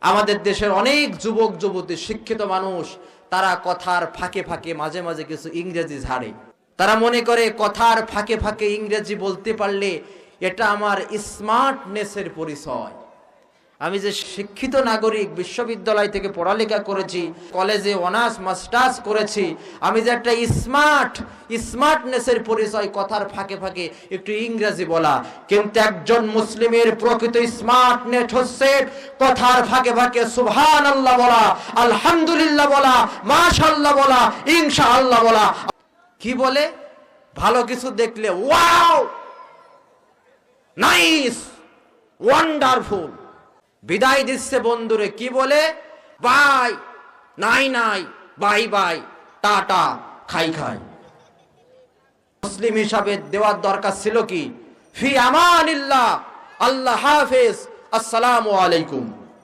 আমাদের দেশের অনেক যুবক যুবতী শিক্ষিত মানুষ তারা কথার ফাঁকে ফাঁকে মাঝে মাঝে কিছু ইংরেজি ঝাড়ে। তারা মনে করে কথার ফাঁকে ফাঁকে ইংরেজি বলতে পারলে এটা আমার স্মার্টনেসের পরিচয়। আমি যে শিক্ষিত নাগরিক, বিশ্ববিদ্যালয় থেকে পড়ালেখা করেছি, কলেজে অনার্স মাস্টার্স করেছি, আমি যে একটা স্মার্টনেসের পরিচয় কথার ফাঁকে ফাঁকে একটু ইংরেজি বলা। কিন্তু একজন মুসলিমের প্রকৃত স্মার্টনেস হচ্ছে কথার ফাঁকে ফাঁকে সুবহানাল্লাহ বলা, আলহামদুলিল্লাহ বলা, মাশাআল্লাহ বলা, ইনশাআল্লাহ বলা। কি বলে? ভালো কিছু দেখলে ওয়াও, নাইস, ওয়ান্ডারফুল। বিদায় দিচ্ছে বন্ধুরে, কি বলে? বাই, নাই নাই, বাই বাই, টাটা, খাই খাই। মুসলিম হিসাবে দেওয়ার দরকার ছিল কি? ফি আমানিল্লাহ, আল্লাহ হাফেজ, আসসালামু আলাইকুম।